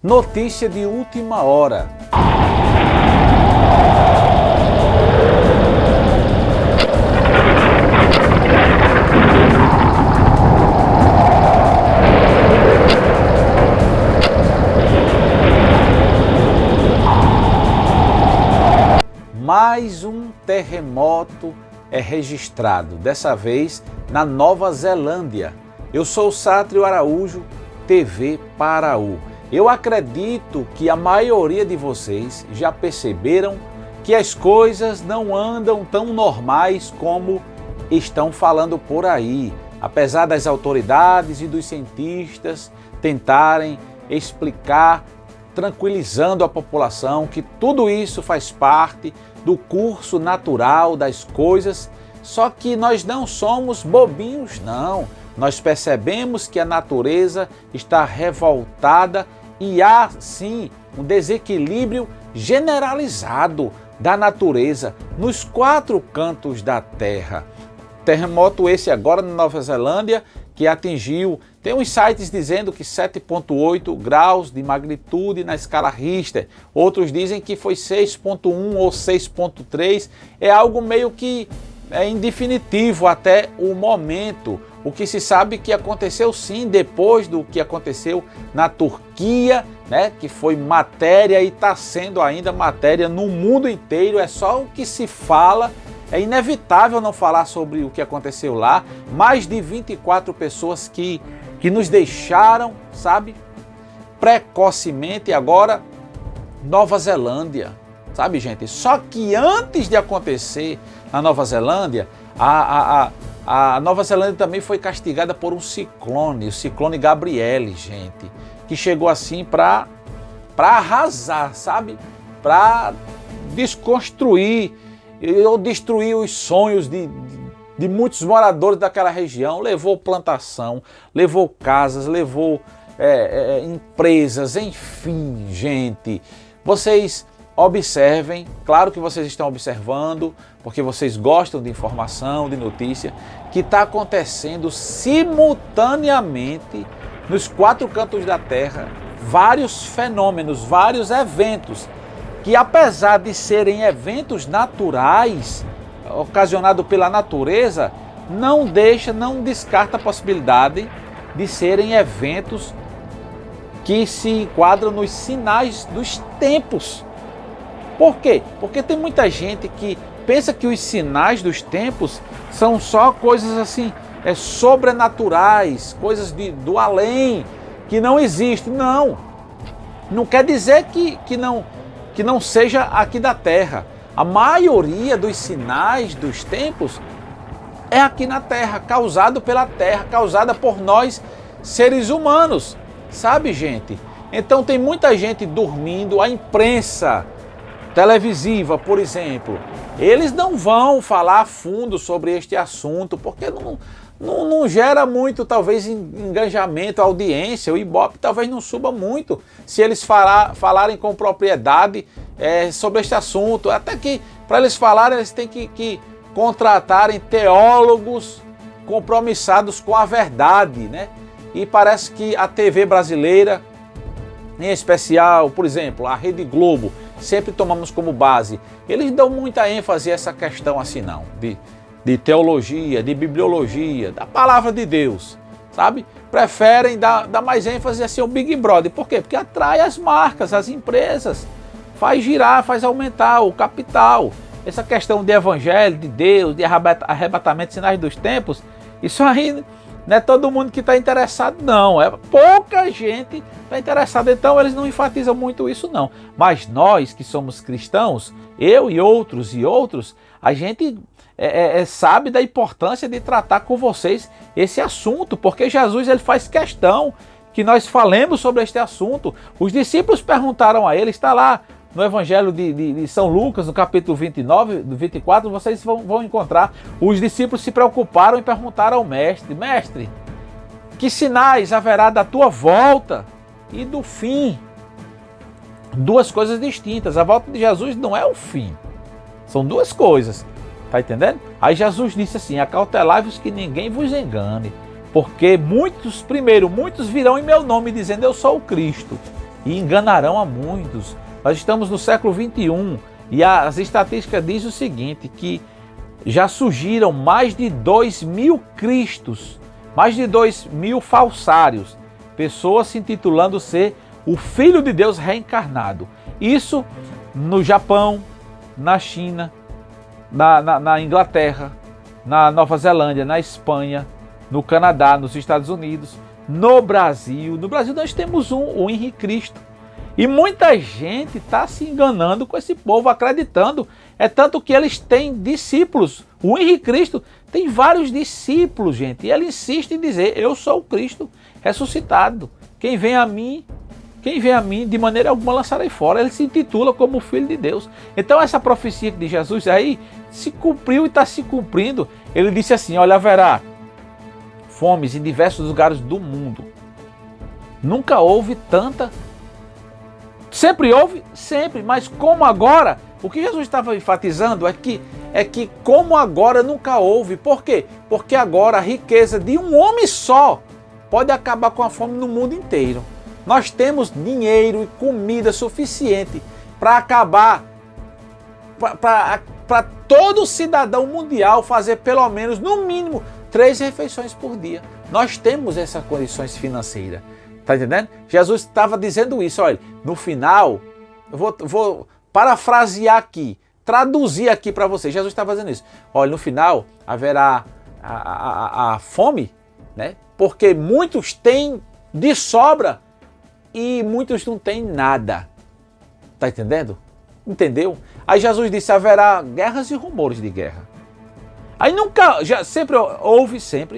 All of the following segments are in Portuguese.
Notícia de última hora. Mais um terremoto é registrado, dessa vez na Nova Zelândia. Eu sou o Sátrio Araújo, TV Paraú. Eu acredito que a maioria de vocês já perceberam que as coisas não andam tão normais como estão falando por aí. Apesar das autoridades e dos cientistas tentarem explicar, tranquilizando a população, que tudo isso faz parte do curso natural das coisas, só que nós não somos bobinhos, não. Nós percebemos que a natureza está revoltada e há, sim, um desequilíbrio generalizado da natureza nos 4 cantos da Terra. Terremoto esse agora na Nova Zelândia, que atingiu, tem uns sites dizendo que 7,8 graus de magnitude na escala Richter, outros dizem que foi 6,1 ou 6,3, é algo meio que indefinitivo até o momento. O que se sabe que aconteceu sim depois do que aconteceu na Turquia, né, que foi matéria e está sendo ainda matéria no mundo inteiro, é só o que se fala. É inevitável não falar sobre o que aconteceu lá. Mais de 24 pessoas que nos deixaram, sabe, precocemente. Agora, Nova Zelândia, sabe, gente? Só que antes de acontecer na Nova Zelândia, a Nova Zelândia também foi castigada por um ciclone, o ciclone Gabrielle, gente, que chegou assim para arrasar, sabe? Para desconstruir ou destruir os sonhos de muitos moradores daquela região. Levou plantação, levou casas, levou empresas, enfim, gente. Vocês observem, claro que vocês estão observando, porque vocês gostam de informação, de notícia, que está acontecendo simultaneamente nos 4 cantos da Terra vários fenômenos, vários eventos, que apesar de serem eventos naturais, ocasionados pela natureza, não descarta a possibilidade de serem eventos que se enquadram nos sinais dos tempos. Por quê? Porque tem muita gente que pensa que os sinais dos tempos são só coisas assim, sobrenaturais, coisas do além, que não existem. Não quer dizer que não seja aqui da Terra. A maioria dos sinais dos tempos é aqui na Terra, causado pela Terra, causada por nós, seres humanos. Sabe, gente? Então tem muita gente dormindo. A imprensa televisiva, por exemplo, eles não vão falar a fundo sobre este assunto, porque não gera muito, talvez, engajamento, audiência. O Ibope talvez não suba muito se eles falarem com propriedade sobre este assunto. Até que, para eles falarem, eles têm que contratarem teólogos compromissados com a verdade, né? E parece que a TV brasileira, em especial, por exemplo, a Rede Globo, sempre tomamos como base, eles dão muita ênfase a essa questão assim não, de teologia, de bibliologia, da palavra de Deus, sabe? Preferem dar mais ênfase assim ao Big Brother. Por quê? Porque atrai as marcas, as empresas, faz girar, faz aumentar o capital. Essa questão de evangelho, de Deus, de arrebatamento, sinais dos tempos, isso aí não é todo mundo que está interessado, não. É pouca gente está interessada, então eles não enfatizam muito isso, não. Mas nós que somos cristãos, eu e outros, a gente sabe da importância de tratar com vocês esse assunto, porque Jesus ele faz questão que nós falemos sobre este assunto. Os discípulos perguntaram a ele, está lá no Evangelho de São Lucas, no capítulo 29, 24, vocês vão encontrar. Os discípulos se preocuparam e perguntaram ao mestre: Mestre, que sinais haverá da tua volta e do fim? Duas coisas distintas. A volta de Jesus não é o fim. São duas coisas. Tá entendendo? Aí Jesus disse assim: acautelai-vos que ninguém vos engane, porque muitos virão em meu nome dizendo eu sou o Cristo. e enganarão a muitos. Nós estamos no século XXI e as estatísticas dizem o seguinte, que já surgiram mais de 2.000 cristos, mais de 2.000 falsários, pessoas se intitulando ser o Filho de Deus reencarnado. Isso no Japão, na China, na Inglaterra, na Nova Zelândia, na Espanha, no Canadá, nos Estados Unidos, no Brasil. No Brasil nós temos o Henrique Cristo. E muita gente está se enganando com esse povo, acreditando. É tanto que eles têm discípulos. O Henrique Cristo tem vários discípulos, gente. E ele insiste em dizer, eu sou o Cristo ressuscitado. Quem vem a mim, de maneira alguma lançarei fora. Ele se intitula como Filho de Deus. Então essa profecia de Jesus aí se cumpriu e está se cumprindo. Ele disse assim, olha, haverá fomes em diversos lugares do mundo. Nunca houve tanta... Sempre houve? Sempre. Mas como agora? O que Jesus estava enfatizando é que como agora nunca houve. Por quê? Porque agora a riqueza de um homem só pode acabar com a fome no mundo inteiro. Nós temos dinheiro e comida suficiente para acabar, para todo cidadão mundial fazer pelo menos, no mínimo, 3 refeições por dia. Nós temos essas condições financeiras. Está entendendo? Jesus estava dizendo isso, olha, no final, eu vou parafrasear aqui, traduzir aqui para vocês. Jesus estava dizendo isso. Olha, no final haverá a fome, né? Porque muitos têm de sobra e muitos não têm nada. Está entendendo? Entendeu? Aí Jesus disse, haverá guerras e rumores de guerra. Aí nunca, sempre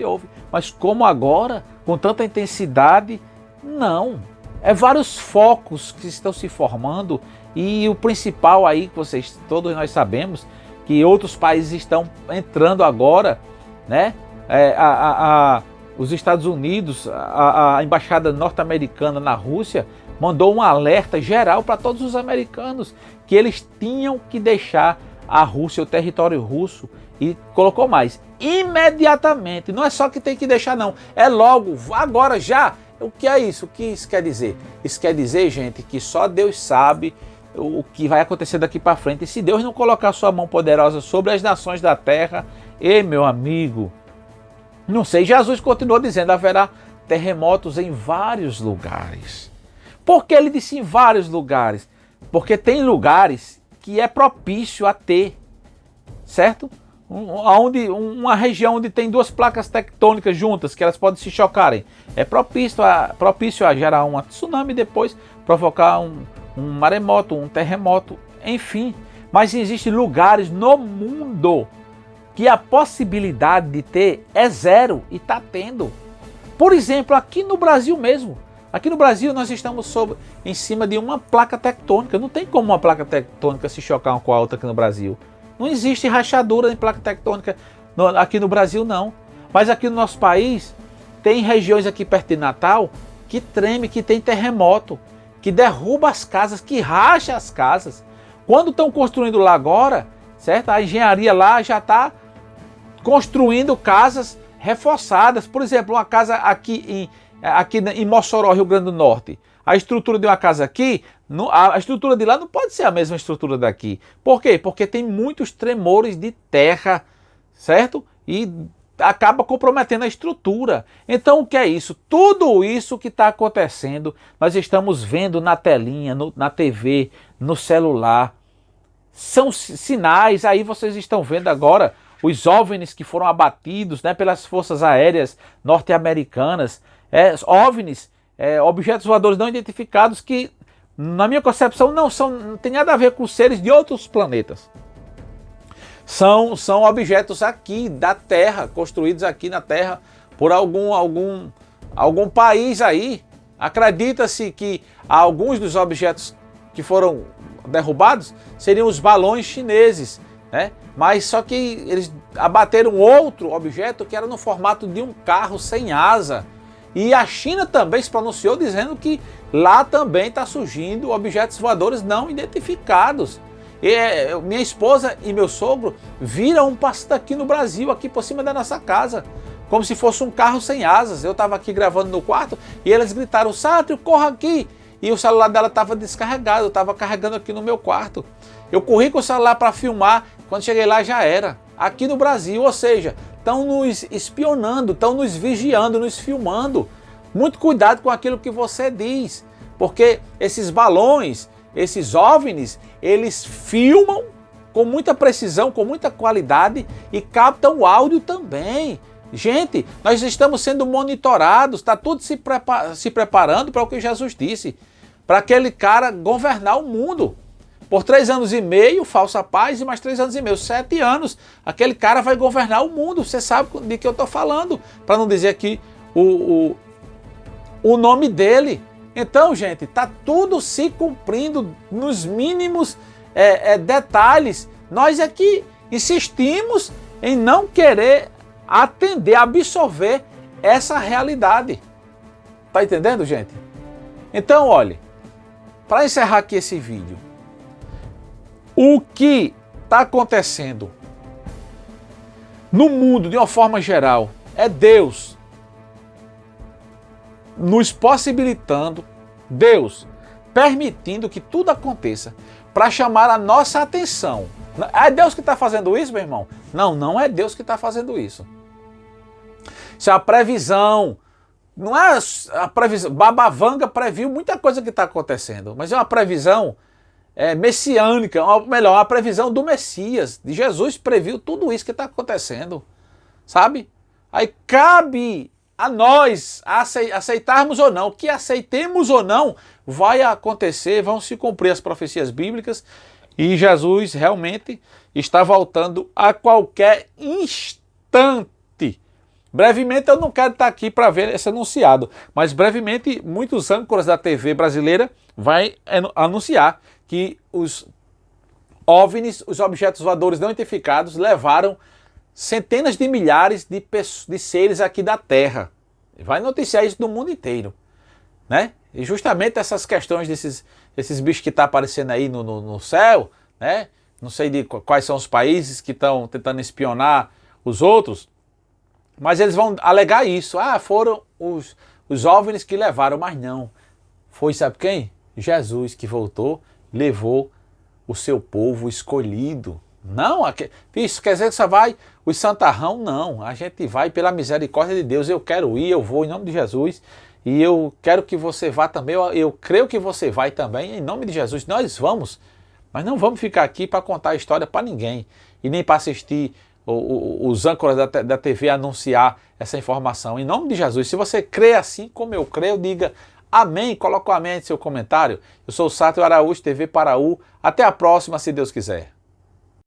houve, mas como agora, com tanta intensidade, não. É vários focos que estão se formando e o principal aí, que vocês, todos nós sabemos, que outros países estão entrando agora, né? Os Estados Unidos, a embaixada norte-americana na Rússia, mandou um alerta geral para todos os americanos que eles tinham que deixar a Rússia, o território russo, e colocou mais, imediatamente. Não é só que tem que deixar não, é logo, agora já. O que é isso? O que isso quer dizer? Isso quer dizer, gente, que só Deus sabe o que vai acontecer daqui para frente. E se Deus não colocar sua mão poderosa sobre as nações da terra, meu amigo, não sei. Jesus continuou dizendo, haverá terremotos em vários lugares. Por que ele disse em vários lugares? Porque tem lugares que é propício a ter, certo? Uma região onde tem 2 placas tectônicas juntas, que elas podem se chocarem, é propício a gerar um tsunami e depois provocar um maremoto, um terremoto, enfim. Mas existem lugares no mundo que a possibilidade de ter é zero e está tendo. Por exemplo, aqui no Brasil mesmo. Aqui no Brasil nós estamos em cima de uma placa tectônica. Não tem como uma placa tectônica se chocar uma com a outra aqui no Brasil. Não existe rachadura em placa tectônica aqui no Brasil, não. Mas aqui no nosso país, tem regiões aqui perto de Natal que treme, que tem terremoto, que derruba as casas, que racha as casas. Quando estão construindo lá agora, certo? A engenharia lá já está construindo casas reforçadas. Por exemplo, uma casa aqui em Mossoró, Rio Grande do Norte. A estrutura de uma casa aqui, a estrutura de lá não pode ser a mesma estrutura daqui. Por quê? Porque tem muitos tremores de terra, certo? E acaba comprometendo a estrutura. Então o que é isso? Tudo isso que está acontecendo, nós estamos vendo na telinha, na TV, no celular. São sinais, aí vocês estão vendo agora os OVNIs que foram abatidos, né, pelas forças aéreas norte-americanas. OVNIs, objetos voadores não identificados que, na minha concepção, não tem nada a ver com seres de outros planetas. São objetos aqui da Terra, construídos aqui na Terra por algum país aí. Acredita-se que alguns dos objetos que foram derrubados seriam os balões chineses, né? Mas só que eles abateram outro objeto que era no formato de um carro sem asa. E a China também se pronunciou dizendo que lá também está surgindo objetos voadores não identificados. Minha esposa e meu sogro viram um passando aqui no Brasil, aqui por cima da nossa casa, como se fosse um carro sem asas. Eu estava aqui gravando no quarto e eles gritaram, Sátrio, corra aqui! e o celular dela estava descarregado, eu estava carregando aqui no meu quarto. Eu corri com o celular para filmar, quando cheguei lá já era. Aqui no Brasil, ou seja, estão nos espionando, estão nos vigiando, nos filmando. Muito cuidado com aquilo que você diz, porque esses balões, esses OVNIs, eles filmam com muita precisão, com muita qualidade e captam o áudio também. Gente, nós estamos sendo monitorados, está tudo se preparando para o que Jesus disse, para aquele cara governar o mundo. Por 3 anos e meio, falsa paz, e mais 3 anos e meio, 7 anos, aquele cara vai governar o mundo. Você sabe de que eu estou falando, para não dizer aqui o nome dele. Então, gente, está tudo se cumprindo nos mínimos detalhes. Nós aqui insistimos em não querer atender, absorver essa realidade. Tá entendendo, gente? Então, olhe, para encerrar aqui esse vídeo, o que está acontecendo no mundo de uma forma geral é Deus nos possibilitando, Deus permitindo que tudo aconteça para chamar a nossa atenção. É Deus que está fazendo isso, meu irmão? Não, não é Deus que está fazendo isso. Isso é a previsão. Não é a previsão. Babavanga previu muita coisa que está acontecendo, mas é uma previsão messiânica, ou melhor, uma previsão do Messias, de Jesus, previu tudo isso que está acontecendo, sabe? Aí cabe a nós aceitarmos ou não, que aceitemos ou não, vai acontecer, vão se cumprir as profecias bíblicas e Jesus realmente está voltando a qualquer instante. Brevemente eu não quero estar aqui para ver esse anunciado, mas brevemente muitos âncoras da TV brasileira vai anunciar que os OVNIs, os objetos voadores não identificados, levaram centenas de milhares de seres aqui da Terra. Vai noticiar isso no mundo inteiro, né? E justamente essas questões desses bichos que estão aparecendo aí no céu, né? Não sei de quais são os países que estão tentando espionar os outros, mas eles vão alegar isso. Ah, foram os OVNIs que levaram, mas não. Foi, sabe quem? Jesus que voltou, levou o seu povo escolhido. Não, isso quer dizer que só vai os santarrão? Não, a gente vai pela misericórdia de Deus. Eu quero ir, eu vou em nome de Jesus. E eu quero que você vá também, eu creio que você vai também, em nome de Jesus. Nós vamos, mas não vamos ficar aqui para contar a história para ninguém. E nem para assistir os âncoras da TV anunciar essa informação. Em nome de Jesus, se você crê assim como eu creio, diga amém, coloca o amém em seu comentário. Eu sou o Sátio Araújo, TV Paraú. Até a próxima, se Deus quiser.